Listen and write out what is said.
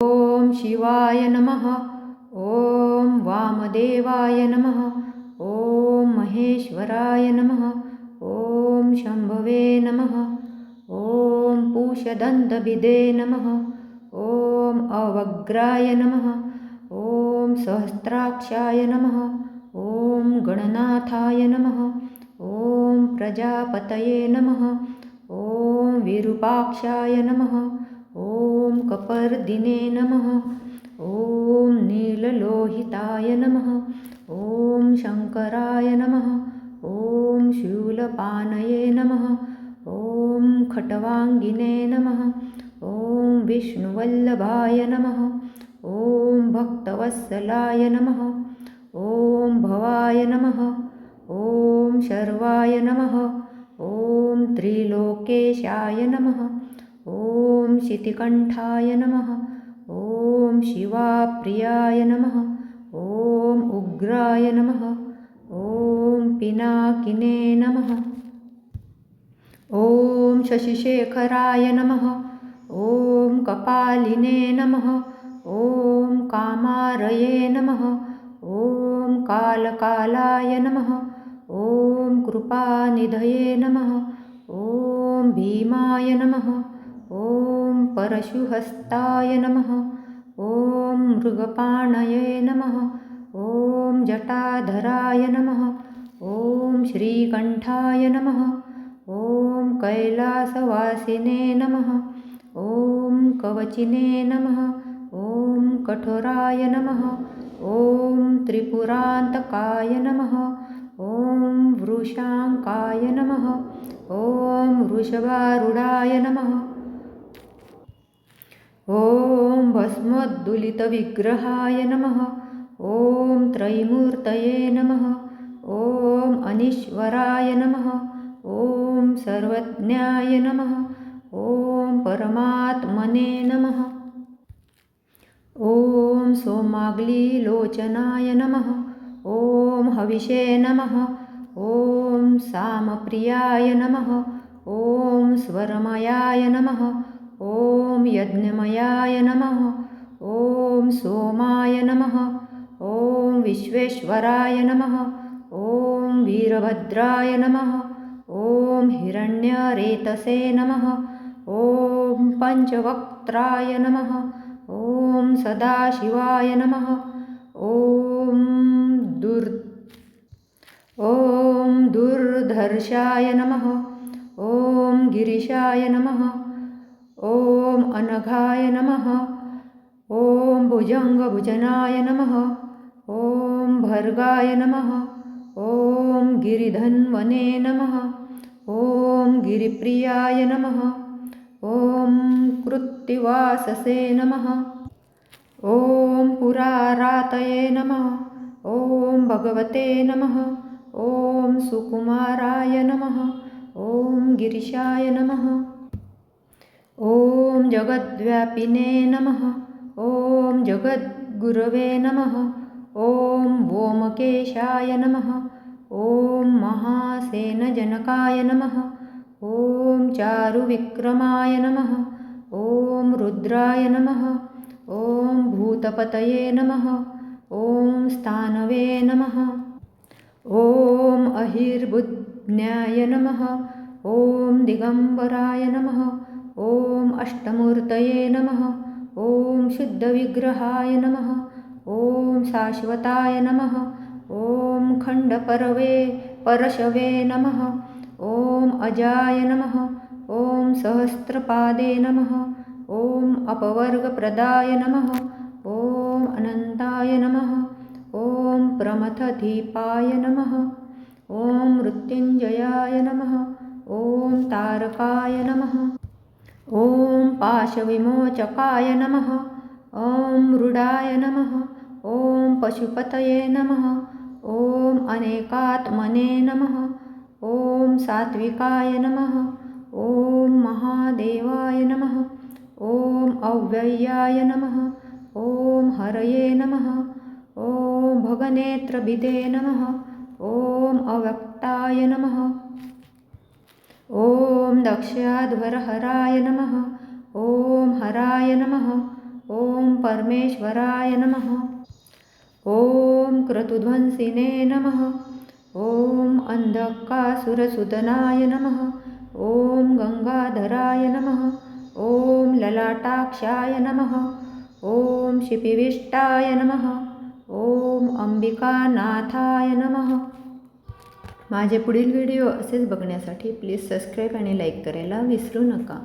ॐ शिवाय नमः। ॐ वामदेवाय नमः। ॐ महेश्वराय नमः। ॐ शम्भवे नमः। ॐ पूषदन्तभिदे नमः। ॐ अवग्राय नमः। ॐ सहस्राक्षाय नमः। ॐ गणनाथाय नमः। ॐ प्रजापतये नमः। ॐ विरूपाक्षाय नमः। ॐ कपर्दिने नमः। ॐ नीललोहिताय नमः। ॐ शङ्कराय नमः। ॐ शूलपाणये नमः। ॐ खट्वाङ्गिने नमः। ॐ विष्णुवल्लभाय नमः। ॐ भक्तवत्सलाय नमः। ॐ भवाय नमः। ॐ शर्वाय नमः। ॐ त्रिलोकेशाय नमः। ॐ शितिकण्ठाय नमः। ॐ शिवाप्रियाय नमः। ॐ उग्राय नमः। ॐ पिनाकिने नमः। ॐ शशिशेखराय नमः। ॐ कपालिने नमः। ॐ कामारये नमः। ॐ कालकालाय नमः। ॐ कृपानिधये नमः। ॐ भीमाय नमः। ॐ परशुहस्ताय नमः। ॐ मृगपाणये नमः। ॐ जटाधराय नमः। ॐ श्रीकण्ठाय नमः। ॐ कैलासवासिने नमः। ॐ कवचिने नमः। ॐ कठोराय नमः। ॐ त्रिपुरान्तकाय नमः। ॐ वृषाङ्काय नमः। ॐ वृषभारूढाय नमः। ॐ भस्मोद्दुलितविग्रहाय नमः। ॐ त्रैमूर्तये नमः। ॐ अनीश्वराय नमः। ॐ सर्वज्ञाय नमः। ॐ परमात्मने नमः। ॐ सोमाग्लिलोचनाय नमः। ॐ हविषे नमः। ॐ सामप्रियाय नमः। ॐ स्वरमयाय नमः। ॐ यज्ञमयाय नमः। ॐ सोमाय नमः। ॐ विश्वेश्वराय नमः। ॐ वीरभद्राय नमः। ॐ हिरण्यरेतसे नमः। ॐ पञ्चवक्त्राय नमः। ॐ सदाशिवाय नमः। ॐ दुर्धर्षाय नमः। ॐ गिरिशाय नमः। ॐ अनघाय नमः। ॐ भुजङ्गभुजनाय नमः। ॐ भर्गाय नमः। ॐ गिरिधन्वने नमः। ॐ गिरिप्रियाय नमः। ॐ कृत्तिवाससे नमः। ॐ पुरारातये नमः। ॐ भगवते नमः। ॐ सुकुमाराय नमः। ॐ गिरिशाय नमः। ॐ जगद्व्यापिने नमः। ॐ जगद्गुरवे नमः। ॐ व्योमकेशाय नमः। ॐ महासेनजनकाय नमः। ॐ चारुविक्रमाय नमः। ॐ रुद्राय नमः। ॐ भूतपतये नमः। ॐ स्थानवे नमः। ॐ अहिर्बुध्न्याय नमः। ॐ दिगम्बराय नमः। ॐ अष्टमूर्तये नमः। ॐ शुद्धविग्रहाय नमः। ॐ शाश्वताय नमः। ॐ परशवे नमः। ॐ अजाय नमः। ॐ सहस्रपादे नमः। ॐ अपवर्गप्रदाय नमः। ॐ अनन्ताय नमः। ॐ प्रमथदीपाय नमः। ॐ मृत्युञ्जयाय नमः। ॐ तारकाय नमः। ॐ पाशविमोचकाय नमः। ॐ मृडाय नमः। ॐ पशुपतये नमः। ॐ अनेकात्मने नमः। ॐ सात्विकाय नमः। ॐ महादेवाय नमः। ॐ अव्ययाय नमः। ॐ हरये नमः। ॐ भगनेत्रभिदे नमः। ॐ अव्यक्ताय नमः। ॐ दक्षाध्वरहराय नमः। ॐ हराय नमः। ॐ परमेश्वराय नमः। ॐ क्रतुध्वंसिने नमः। ॐ अंधकासुरसुदनाय नमः। ॐ गंगाधराय नमः। ॐ ललाटाक्षाय नमः। ॐ शिपिविष्टाय नमः। ॐ अंबिकानाथाय नमः। माझे पुढील व्हिडिओ असेच बघण्यासाठी प्लीज सबस्क्राईब आणि लाईक करायला विसरू नका।